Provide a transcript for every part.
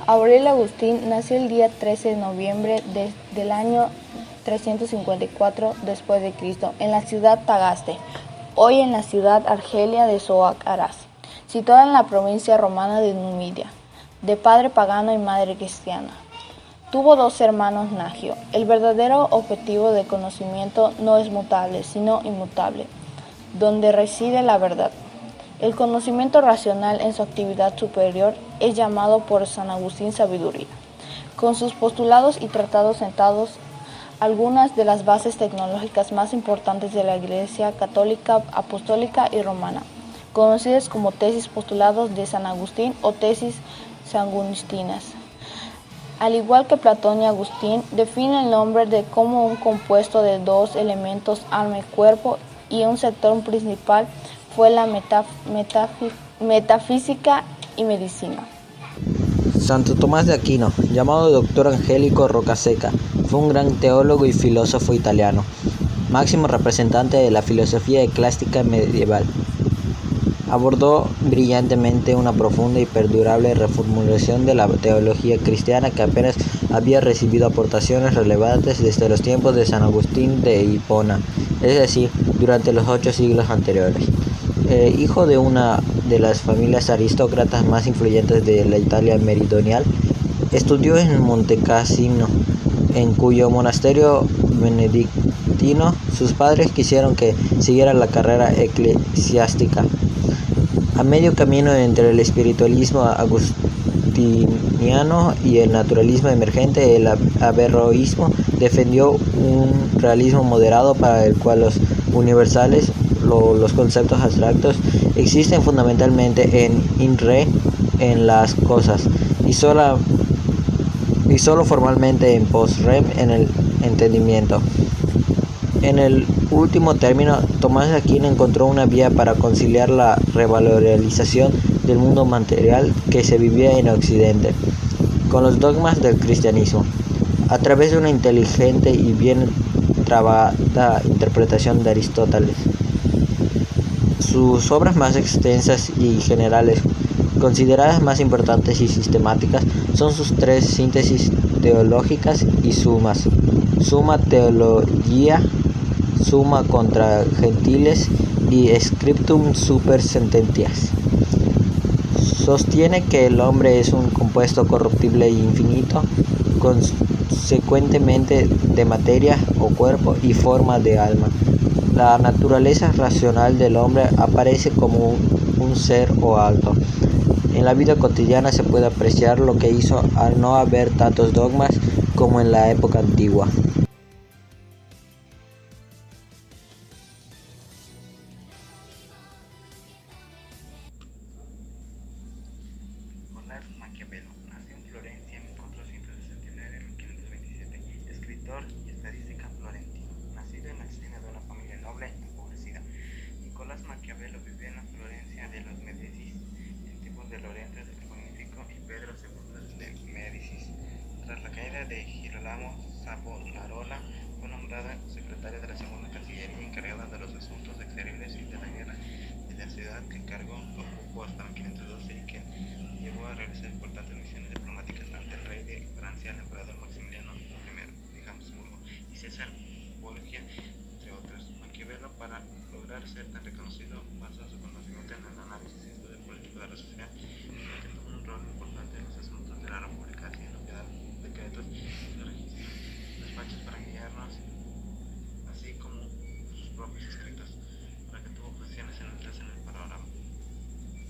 Aurelio Agustín nació el día 13 de noviembre del año 354 después de Cristo en la ciudad Tagaste, hoy en la ciudad argelia de Soac-Aras, situada en la provincia romana de Numidia, de padre pagano y madre cristiana. Tuvo dos hermanos Nagio. El verdadero objetivo del conocimiento no es mutable, sino inmutable, donde reside la verdad. El conocimiento racional en su actividad superior es llamado por San Agustín sabiduría. Con sus postulados y tratados sentados algunas de las bases tecnológicas más importantes de la Iglesia católica, apostólica y romana, conocidas como tesis postulados de San Agustín o tesis sangustinas. Al igual que Platón y Agustín, define el nombre de como un compuesto de dos elementos, alma y cuerpo, y un sector principal fue la metafísica y medicina. Santo Tomás de Aquino, llamado Doctor Angelico Rocaseca, fue un gran teólogo y filósofo italiano, máximo representante de la filosofía eclesiástica medieval. Abordó brillantemente una profunda y perdurable reformulación de la teología cristiana que apenas había recibido aportaciones relevantes desde los tiempos de San Agustín de Hipona, es decir, durante los 8 siglos anteriores. Hijo de una de las familias aristócratas más influyentes de la Italia meridional, estudió en Montecassino, en cuyo monasterio benedictino sus padres quisieron que siguiera la carrera eclesiástica. A medio camino entre el espiritualismo agustiniano y el naturalismo emergente, el averroísmo defendió un realismo moderado para el cual los universales, los conceptos abstractos, existen fundamentalmente in re, en las cosas, y solo formalmente en post rem, en el entendimiento. En el último término, Tomás de Aquino encontró una vía para conciliar la revalorización del mundo material que se vivía en Occidente con los dogmas del cristianismo, a través de una inteligente y bien trabada interpretación de Aristóteles. Sus obras más extensas y generales, consideradas más importantes y sistemáticas, son sus 3 síntesis teológicas y sumas: Summa Theologiae, Summa contra Gentiles y Scriptum super Sententias. Sostiene que el hombre es un compuesto corruptible e infinito, consecuentemente de materia o cuerpo y forma de alma. La naturaleza racional del hombre aparece como un ser o alto. En la vida cotidiana se puede apreciar lo que hizo al no haber tantos dogmas como en la época antigua. Nicolás Maquiavelo nació en Florencia en 1469-1527, escritor y estadista florentino, nacido en el seno de una familia noble y empobrecida. Nicolás Maquiavelo vivió en la Florencia de los Medici en tiempos de Lorenzo el Magnífico y Pedro II de Medici. Tras la caída de Girolamo Savonarola, fue nombrada secretaria de la Segunda Cancillería encargada de los asuntos exteriores y de la guerra de la ciudad, que cargo ocupó hasta 1512 y que llegó a realizar importantes misiones diplomáticas ante el rey de Francia, el emperador Maximiliano I de Habsburgo y César Borgia, entre otros. Maquiavelo, para lograr ser tan reconocido, basó su conocimiento en el análisis y estudio político de la sociedad, que tuvo un rol importante en los asuntos de la República, haciendo que dar decretos y registros, despachos para guiarnos, así como sus propios escritos, para que tuvo posiciones centrales en el panorama,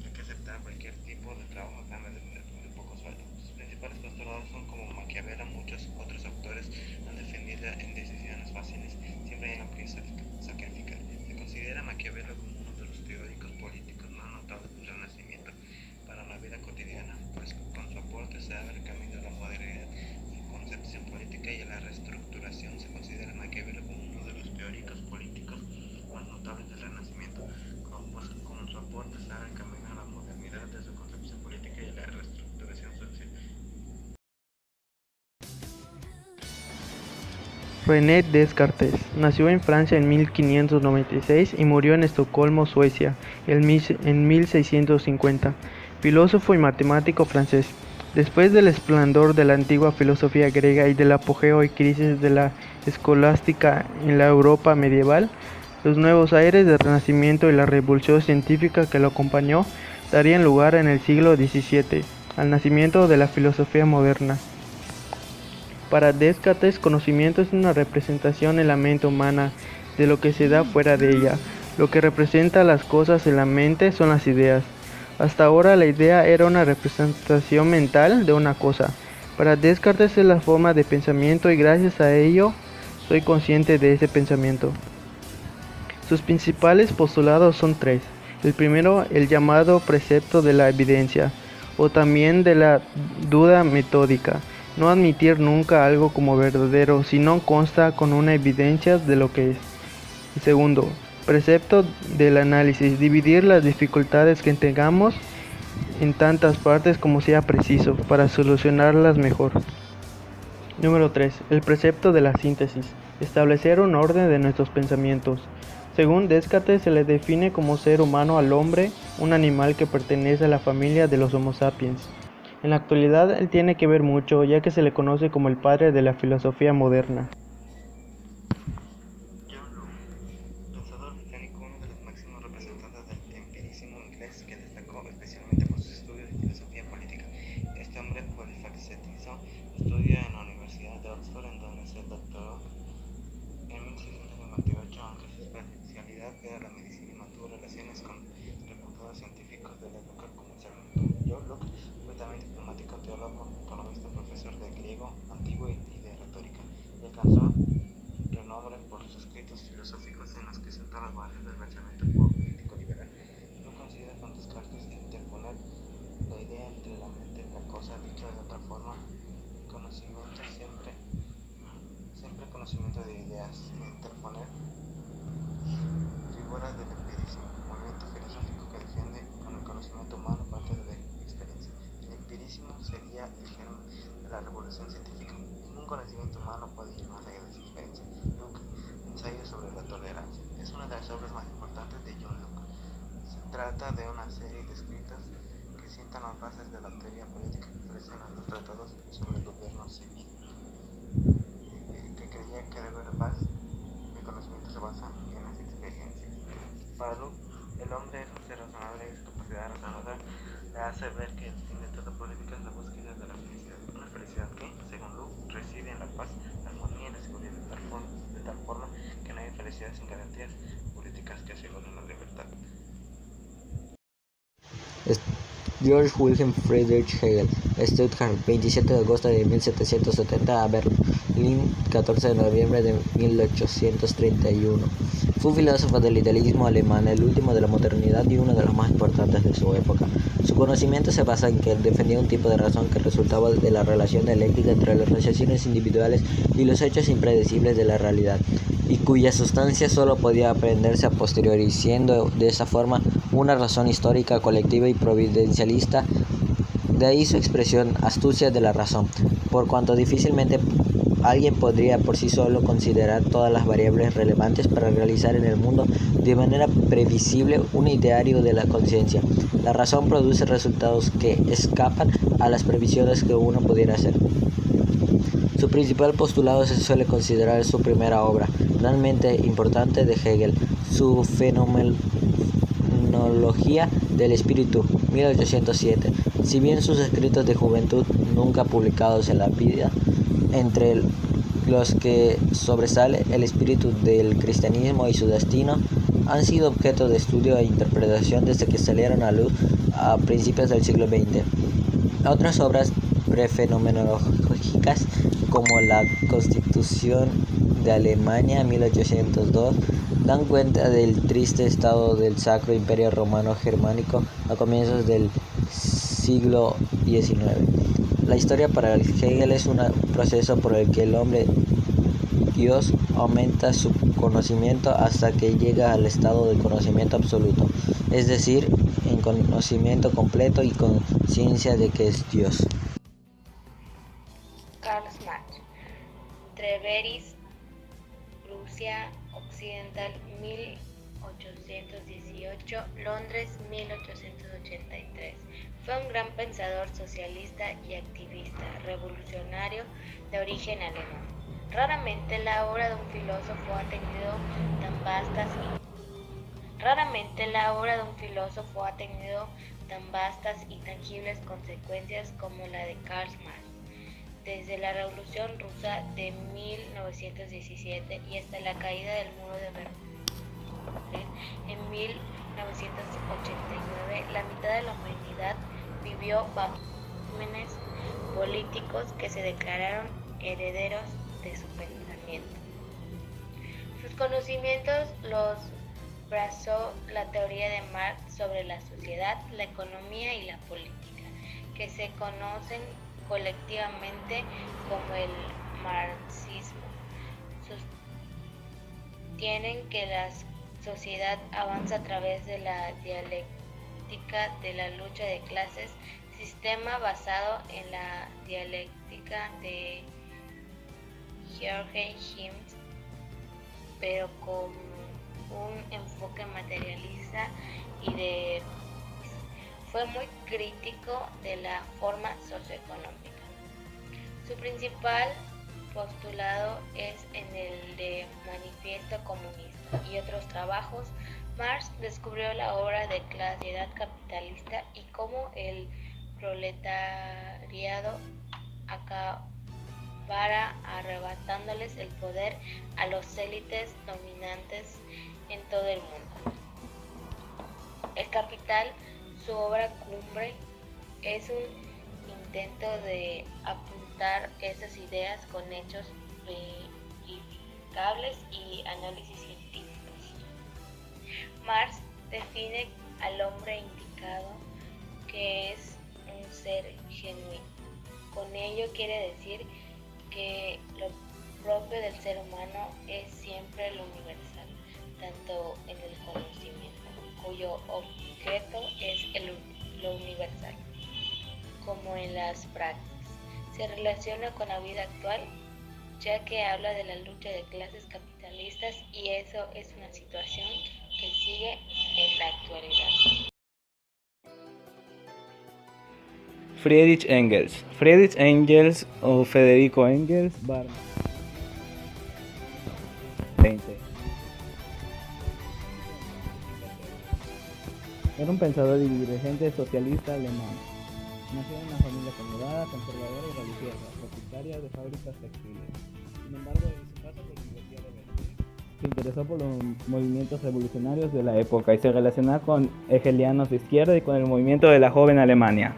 ya que aceptar cualquier tipo de trabajo a cambio de poco sueldo. Sus principales postulados son como Maquiavelo, muchos otros autores han defendido en decisiones fáciles, siempre hay que sacrificar. Se considera Maquiavelo como uno de los teóricos políticos más notables del Renacimiento para la vida cotidiana, pues con su aporte se abre el camino a la modernidad, su concepción política y a la reestructuración. Se considera Maquiavelo como uno de los teóricos políticos más notables del Renacimiento, pues con su aporte se abre el camino a la modernidad de su concepción política y a la reestructuración social. René Descartes nació en Francia en 1596 y murió en Estocolmo, Suecia, en 1650. Filósofo y matemático francés. Después del esplendor de la antigua filosofía griega y del apogeo y crisis de la escolástica en la Europa medieval, los nuevos aires del Renacimiento y la revolución científica que lo acompañó darían lugar en el siglo XVII al nacimiento de la filosofía moderna. Para Descartes, conocimiento es una representación en la mente humana de lo que se da fuera de ella. Lo que representa las cosas en la mente son las ideas. Hasta ahora la idea era una representación mental de una cosa. Para Descartes es la forma de pensamiento y gracias a ello soy consciente de ese pensamiento. Sus principales postulados son tres. El primero, el llamado precepto de la evidencia, o también de la duda metódica. No admitir nunca algo como verdadero si no consta con una evidencia de lo que es. El segundo, precepto del análisis, dividir las dificultades que tengamos en tantas partes como sea preciso para solucionarlas mejor. Número 3. El precepto de la síntesis, establecer un orden de nuestros pensamientos. Según Descartes se le define como ser humano al hombre, un animal que pertenece a la familia de los Homo sapiens. En la actualidad él tiene que ver mucho, ya que se le conoce como el padre de la filosofía moderna. John Locke, pensador británico, uno de los máximos representantes del empirismo inglés que destacó especialmente por sus estudios de filosofía política. Este hombre polifacetizó, estudió en la Universidad de Oxford, en donde se doctoró en 1658, aunque su especialidad era la medicina y mantuvo relaciones con reputados científicos de la época como Sarmiento. John Locke fue también diplomático, teólogo, economista, profesor de griego antiguo y de retórica, y alcanzó renombre por sus escritos filosóficos en los que sentó las bases del pensamiento político liberal. No coincide con Descartes interponer la idea entre la mente y la cosa, dicho de otra forma, conocimiento siempre conocimiento de ideas, interponer figuras del empirismo, movimiento filosófico que defiende con el conocimiento humano parte de la experiencia. El empirismo sería el germen de la revolución científica. Ningún conocimiento humano puede ir más allá de su experiencia. Locke, ensayo sobre la tolerancia, es una de las obras más importantes de John Locke. Se trata de una serie de escritos que sientan las bases de la teoría política que ofrecen a los tratados sobre el gobierno civil, que creía que debe haber paz. El conocimiento se basa en las experiencias. Para Locke, el hombre es un ser razonable y su capacidad razonadora le hace ver que el fin de toda política es la búsqueda de la felicidad. Una felicidad que, según Locke, reside en la paz, la armonía y la seguridad, de tal forma que no hay felicidad sin garantías políticas que aseguren la libertad. Georg Wilhelm Friedrich Hegel, Stuttgart, 27 de agosto de 1770 a Berlín, 14 de noviembre de 1831. Fue un filósofo del idealismo alemán, el último de la modernidad y uno de los más importantes de su época. Su conocimiento se basa en que él defendía un tipo de razón que resultaba de la relación dialéctica entre las realizaciones individuales y los hechos impredecibles de la realidad, y cuya sustancia solo podía aprenderse a posteriori, siendo de esa forma una razón histórica, colectiva y providencialista. De ahí su expresión astucia de la razón, por cuanto difícilmente alguien podría por sí solo considerar todas las variables relevantes para realizar en el mundo de manera previsible un ideario de la conciencia. La razón produce resultados que escapan a las previsiones que uno pudiera hacer. Su principal postulado se suele considerar su primera obra, realmente importante, de Hegel, su Fenomenología del Espíritu, 1807. Si bien sus escritos de juventud, nunca publicados en la vida, entre los que sobresale El espíritu del cristianismo y su destino, han sido objeto de estudio e interpretación desde que salieron a luz a principios del siglo XX. Otras obras prefenomenológicas, como la Constitución de Alemania 1802, dan cuenta del triste estado del Sacro Imperio Romano Germánico a comienzos del siglo XIX. La historia para Hegel es un proceso por el que el hombre Dios aumenta su conocimiento hasta que llega al estado de conocimiento absoluto, es decir, en conocimiento completo y conciencia de que es Dios. Karl Marx, Treveris, Prusia Occidental, 1818, Londres, 1883. Fue un gran pensador socialista y activista revolucionario de origen alemán. Raramente la obra de un filósofo ha tenido tan vastas y tangibles consecuencias como la de Karl Marx. Desde la Revolución Rusa de 1917 y hasta la caída del muro de Berlín en 1989, la mitad de la humanidad vivió bajo regímenes políticos que se declararon herederos de su pensamiento. Sus conocimientos los basó la teoría de Marx sobre la sociedad, la economía y la política, que se conocen colectivamente como el marxismo. Sostienen que la sociedad avanza a través de la dialéctica de la lucha de clases, sistema basado en la dialéctica de George Siemens, pero con un enfoque materialista fue muy crítico de la forma socioeconómica. Su principal postulado es en el de Manifiesto Comunista y otros trabajos. Marx descubrió la obra de clase capitalista y cómo el proletariado acabara arrebatándoles el poder a los élites dominantes en todo el mundo. El Capital, su obra cumbre, es un intento de apuntar esas ideas con hechos verificables y análisis científicos. Marx define al hombre indicado que es un ser genuino. Con ello quiere decir que lo propio del ser humano es siempre lo universal, tanto en el conocimiento, cuyo objeto es lo universal, como en las prácticas. Se relaciona con la vida actual, ya que habla de la lucha de clases capitalistas y eso es una situación que sigue en la actualidad. Friedrich Engels. Friedrich Engels o Federico Engels, Barman. 20. Era un pensador y dirigente socialista alemán. Nació en una familia acomodada, conservadora y religiosa, propietaria de fábricas textiles. Sin embargo, en su paso por la Universidad de Berlín, se interesó por los movimientos revolucionarios de la época y se relacionó con hegelianos de izquierda y con el movimiento de la joven Alemania.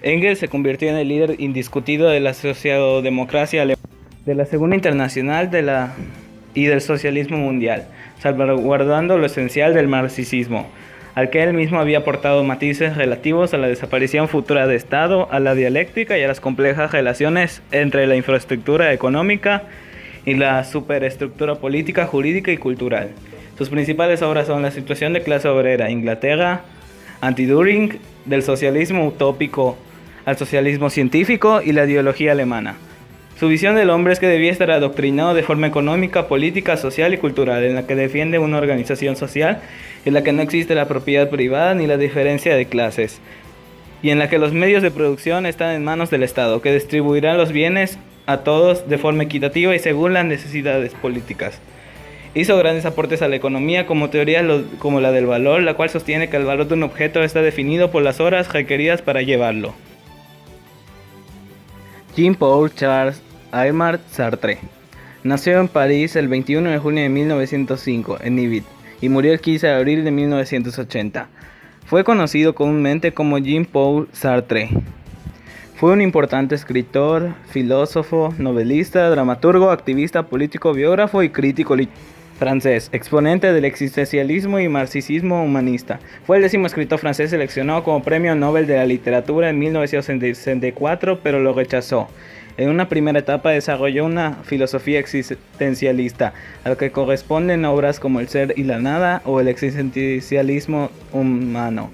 Engels se convirtió en el líder indiscutido de la socialdemocracia alemana, de la Segunda Internacional y del socialismo mundial, salvaguardando lo esencial del marxismo, al que él mismo había aportado matices relativos a la desaparición futura de Estado, a la dialéctica y a las complejas relaciones entre la infraestructura económica y la superestructura política, jurídica y cultural. Sus principales obras son La situación de clase obrera, Inglaterra, Anti-Düring, del socialismo utópico al socialismo científico y la ideología alemana. Su visión del hombre es que debía estar adoctrinado de forma económica, política, social y cultural, en la que defiende una organización social en la que no existe la propiedad privada ni la diferencia de clases, y en la que los medios de producción están en manos del Estado, que distribuirá los bienes a todos de forma equitativa y según las necesidades políticas. Hizo grandes aportes a la economía como teoría como la del valor, la cual sostiene que el valor de un objeto está definido por las horas requeridas para llevarlo. Jean-Paul Charles Aymar Sartre nació en París el 21 de junio de 1905 en Nivelles y murió el 15 de abril de 1980. Fue conocido comúnmente como Jean-Paul Sartre. Fue un importante escritor, filósofo, novelista, dramaturgo, activista político, biógrafo y crítico francés, exponente del existencialismo y marxismo humanista. Fue el 10º escritor francés seleccionado como Premio Nobel de la Literatura en 1964, pero lo rechazó. En una primera etapa desarrolló una filosofía existencialista, a la que corresponden obras como El ser y la nada o el existencialismo humano.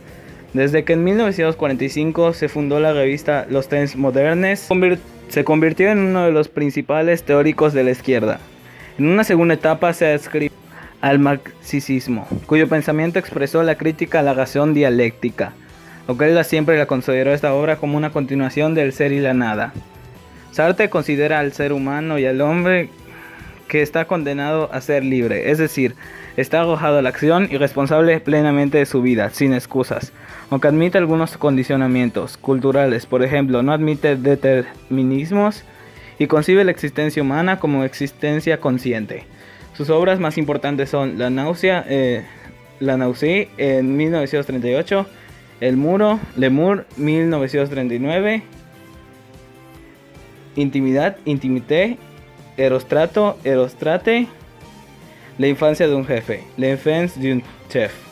Desde que en 1945 se fundó la revista Los Temps Modernes, se convirtió en uno de los principales teóricos de la izquierda. En una segunda etapa se adscribió al marxismo, cuyo pensamiento expresó la crítica a la razón dialéctica, Ockelda siempre la consideró esta obra como una continuación del Ser y la Nada. Sartre considera al ser humano y al hombre que está condenado a ser libre, es decir, está arrojado a la acción y responsable plenamente de su vida, sin excusas, aunque admite algunos condicionamientos culturales. Por ejemplo, no admite determinismos y concibe la existencia humana como existencia consciente. Sus obras más importantes son La Nausea en 1938, El Muro, Lemur 1939, Intimidad, Intimité, Erostrato, Erostrate, La infancia de un jefe, L'enfance d'un chef.